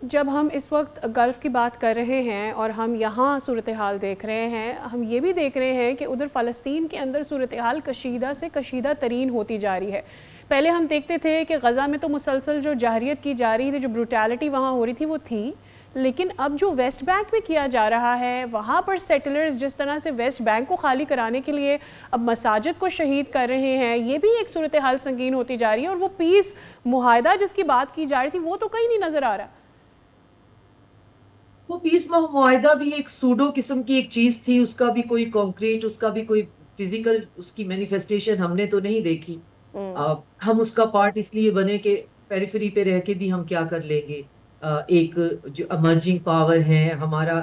جب ہم اس وقت گلف کی بات کر رہے ہیں اور ہم یہاں صورتحال دیکھ رہے ہیں، ہم یہ بھی دیکھ رہے ہیں کہ ادھر فلسطین کے اندر صورتحال کشیدہ سے کشیدہ ترین ہوتی جا رہی ہے۔ پہلے ہم دیکھتے تھے کہ غزہ میں تو مسلسل جو جارحیت کی جا رہی تھی، جو بروٹیلٹی وہاں ہو رہی تھی وہ تھی، لیکن اب جو ویسٹ بینک میں کیا جا رہا ہے، وہاں پر سیٹلرز جس طرح سے ویسٹ بینک کو خالی کرانے کے لیے اب مساجد کو شہید کر رہے ہیں، یہ بھی ایک صورتحال سنگین ہوتی جا رہی ہے، اور وہ پیس معاہدہ جس کی بات کی جا رہی تھی وہ تو کہیں نہیں نظر آ رہا۔ وہ پیس معاہدہ بھی ایک سوڈو قسم کی ایک چیز تھی، اس کا بھی کوئی کانکریٹ، اس کا بھی کوئی فزیکل اس کی مینیفیسٹیشن ہم نے تو نہیں دیکھی۔ ہم اس کا پارٹ اس لیے بنے کہ پیریفری پہ رہ کے بھی ہم کیا کر لیں گے، ایک جو امرجنگ پاور ہے ہمارا،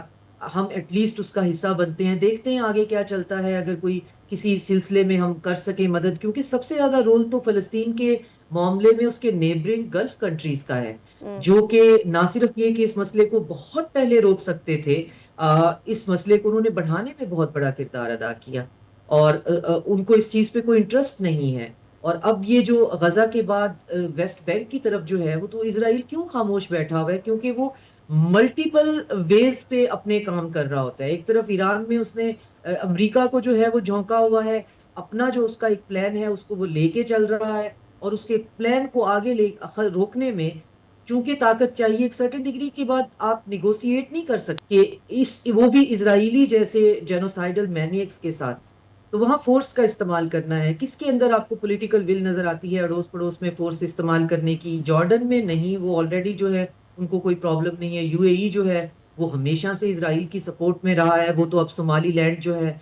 ہم ایٹ لیسٹ اس کا حصہ بنتے ہیں، دیکھتے ہیں آگے کیا چلتا ہے، اگر کوئی کسی سلسلے میں ہم کر سکیں مدد، کیونکہ سب سے زیادہ رول تو فلسطین کے معاملے میں اس کے نیبرنگ گلف کنٹریز کا ہے، جو کہ نہ صرف یہ کہ اس مسئلے کو بہت پہلے روک سکتے تھے، اس مسئلے کو انہوں نے بڑھانے میں بہت بڑا کردار ادا کیا، اور ان کو اس چیز پہ کوئی انٹرسٹ نہیں ہے۔ اور اب یہ جو غزہ کے بعد ویسٹ بینک کی طرف جو ہے، وہ تو اسرائیل کیوں خاموش بیٹھا ہوا ہے؟ کیونکہ وہ ملٹیپل ویز پہ اپنے کام کر رہا ہوتا ہے۔ ایک طرف ایران میں اس نے امریکہ کو جو ہے وہ جھونکا ہوا ہے، اپنا جو اس کا ایک پلان ہے اس کو وہ لے کے چل رہا ہے، اور اس کے پلان کو آگے روکنے میں چونکہ طاقت چاہیے، ایک سرٹن ڈگری کے بعد آپ نیگوسیٹ نہیں کر سکتے وہ بھی اسرائیلی جیسے جینوسائیڈل مینیکس کے ساتھ، تو وہاں فورس کا استعمال کرنا ہے۔ کس کے اندر آپ کو پولیٹیکل ول نظر آتی ہے اڑوس پڑوس میں فورس استعمال کرنے کی؟ جارڈن میں نہیں، وہ آلریڈی جو ہے ان کو کوئی پرابلم نہیں ہے۔ یو اے ای جو ہے وہ ہمیشہ سے اسرائیل کی سپورٹ میں رہا ہے، وہ تو اب صومالی لینڈ جو ہے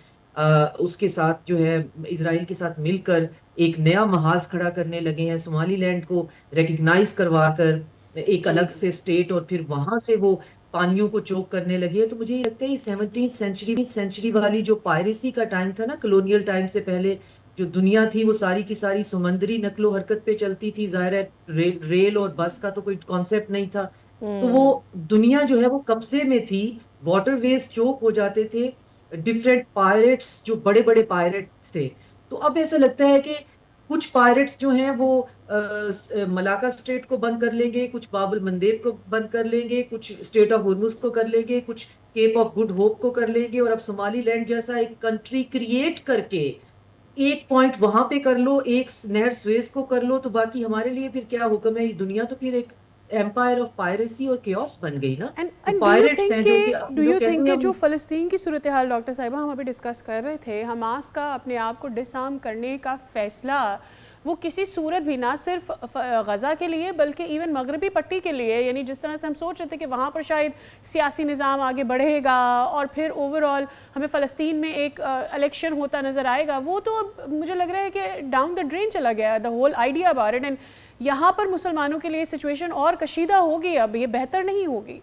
اس کے ساتھ جو ہے اسرائیل کے ساتھ مل کر ایک نیا محاذ کھڑا کرنے لگے ہیں، صومالی لینڈ کو ریکگنائز کروا کر ایک جی الگ سے اسٹیٹ، اور پھر وہاں سے وہ پانیوں کو چوک کرنے لگے ہیں۔ تو مجھے یہ لگتا ہے یہ 17 سینچری والی جو پائریسی کا ٹائم تھا نا، کلونیل ٹائم سے پہلے جو دنیا تھی وہ ساری کی ساری سمندری نقل و حرکت پہ چلتی تھی، ظاہر ہے ریل اور بس کا تو کوئی کانسیپٹ نہیں تھا، تو وہ دنیا جو ہے وہ قبضے میں تھی، واٹر ویز چوک ہو جاتے تھے، ڈفرینٹ پائریٹس جو بڑے بڑے پائریٹس تھے۔ تو اب ایسا لگتا ہے کہ کچھ پائریٹس جو ہیں وہ ملاکا اسٹیٹ کو بند کر لیں گے، کچھ باب المندیب کو بند کر لیں گے، کچھ اسٹیٹ آف ہرمز کو کر لیں گے، کچھ کیپ آف گڈ ہوپ کو کر لیں گے، اور اب صومالی لینڈ جیسا ایک کنٹری کریٹ کر کے ایک پوائنٹ وہاں پہ کر لو، ایک نہر سویز کو کر لو، تو باقی ہمارے لیے پھر کیا حکم ہے؟ یہ دنیا تو پھر ایک ایمپائر آف پائریسی اور کیوس بن گئی نا۔ تو اینڈ پائریٹس ہیں ڈو جو یو کہتے تھنک ہیں کہ ہم، جو فلسطین کی صورتحال ڈاکٹر صاحبہ ہم ابھی ڈسکس کر رہے تھے، حماس کا اپنے آپ کو ڈس آرم کرنے کا فیصلہ، وہ کسی صورت بھی نہ صرف غزہ کے لیے بلکہ ایون مغربی پٹی کے لیے، یعنی جس طرح سے ہم سوچ رہے تھے کہ وہاں پر شاید سیاسی نظام آگے بڑھے گا اور پھر اوورآل ہمیں فلسطین میں ایک الیکشن ہوتا نظر آئے گا، وہ تو اب مجھے لگ رہا ہے کہ ڈاؤن دا ڈرین چلا گیا the whole idea about it, and یہاں پر مسلمانوں کے لیے سچویشن اور کشیدہ ہوگی، اب یہ بہتر نہیں ہوگی۔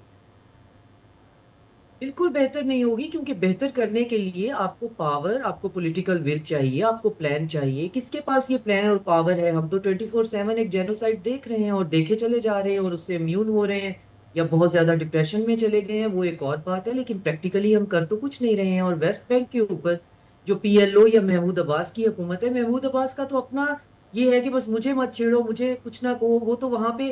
بالکل بہتر نہیں ہوگی، کیونکہ بہتر کرنے کے لیے آپ کو پاور، آپ کو پولیٹیکل ول چاہیے، آپ کو پلان چاہیے۔ کس کے پاس یہ پلان اور پاور ہے؟ ہم تو 24/7 ایک جینوسائڈ دیکھ رہے ہیں اور دیکھے چلے جا رہے ہیں، اور اس سے امیون ہو رہے ہیں یا بہت زیادہ ڈپریشن میں چلے گئے ہیں، وہ ایک اور بات ہے، لیکن پریکٹیکلی ہم کر تو کچھ نہیں رہے ہیں۔ اور ویسٹ بینک کے اوپر جو پی ایل او یا محمود عباس کی حکومت ہے، محمود عباس کا تو اپنا یہ ہے کہ بس مجھے مت چھیڑو، مجھے کچھ نہ کہو، وہ تو وہاں پہ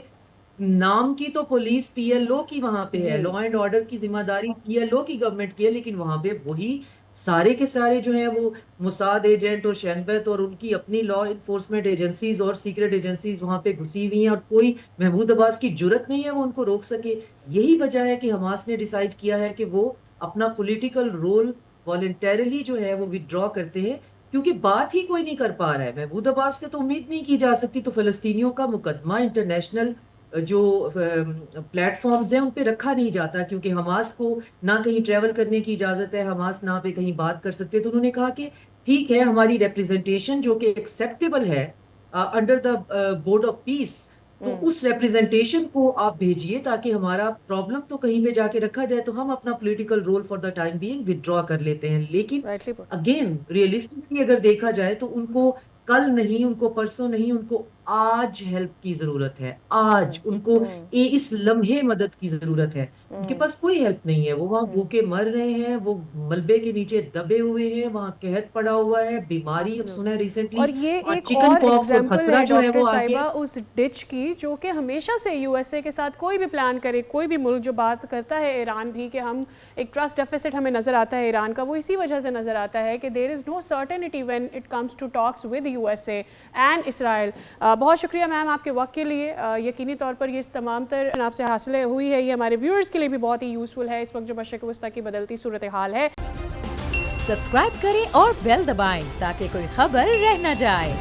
نام کی تو پولیس پی ایل او کی وہاں پہ ہے، جی لا اینڈ آرڈر کی ذمہ داری پی ایل او کی گورنمنٹ کی ہے، لیکن وہاں پہ وہی سارے کے سارے جو ہیں وہ موساد ایجنٹ اور شینبت اور ان کی اپنی لا انفورسمنٹ ایجنسیز اور سیکرٹ ایجنسیز وہاں پہ گھسی ہوئی ہیں، اور کوئی محمود عباس کی جرت نہیں ہے وہ ان کو روک سکے۔ یہی وجہ ہے کہ حماس نے ڈیسائیڈ کیا ہے کہ وہ اپنا پولیٹیکل رول والنٹیرلی جو ہے وہ ودرا کرتے ہیں، کیونکہ بات ہی کوئی نہیں کر پا رہا ہے۔ محمود عباس سے تو امید نہیں کی جا سکتی، تو فلسطینیوں کا مقدمہ انٹرنیشنل جو پلیٹ فارمز ہیں ان پہ رکھا نہیں جاتا، کیونکہ حماس کو نہ کہیں ٹریول کرنے کی اجازت ہے، حماس نہ پہ کہیں بات کر سکتے، تو انہوں نے کہا کہ ٹھیک ہے، ہماری ریپریزنٹیشن جو کہ ایکسیپٹیبل ہے under the board of peace, تو اس ریپریزنٹیشن کو آپ بھیجیے تاکہ ہمارا پرابلم تو کہیں پہ جا کے رکھا جائے، تو ہم اپنا political role for the time being withdraw کر لیتے ہیں۔ لیکن رائٹلی پٹ۔ اگین ریئلسٹکلی اگر دیکھا جائے تو ان کو کل نہیں، ان کو پرسوں نہیں، ان کو آج ہیلپ کی ضرورت ہے، آج ان کو اس لمحے مدد کی ضرورت ہے. ان کے پاس کوئی ہیلپ نہیں ہے، وہ وہاں بھوکے مر رہے ہیں، وہ ملبے کے نیچے دبے ہوئے ہیں، وہاں قحط پڑا ہوا ہے، بیماری اب سنا ہے ریسنٹلی اور یہ وہاں ایک چکن اور پاکس اور ایگزامپل خسرہ ہے جو ہے ڈاکٹر وہ آگے. صاحبہ اس ڈچ کی، جو کہ ہمیشہ سے یو ایس اے کے ساتھ کوئی بھی پلان کرے، کوئی بھی ملک جو بات کرتا ہے، ایران بھی، کہ ہم ایک ٹرسٹ ڈیفیسٹ ہمیں نظر آتا ہے ایران کا، وہ اسی وجہ سے نظر آتا ہے کہ there is no certainty when it comes to talks with U S A and Israel. بہت شکریہ میم آپ کے وقت کے لیے. یقینی طور پر یہ اس تمام تر آپ سے حاصل ہوئی ہے، یہ ہمارے ویورز کے لیے بھی بہت ہی یوزفل ہے اس وقت جو مشرق وسطیٰ کی بدلتی صورتحال ہے. سبسکرائب کریں اور بیل دبائیں تاکہ کوئی خبر رہ نہ جائے.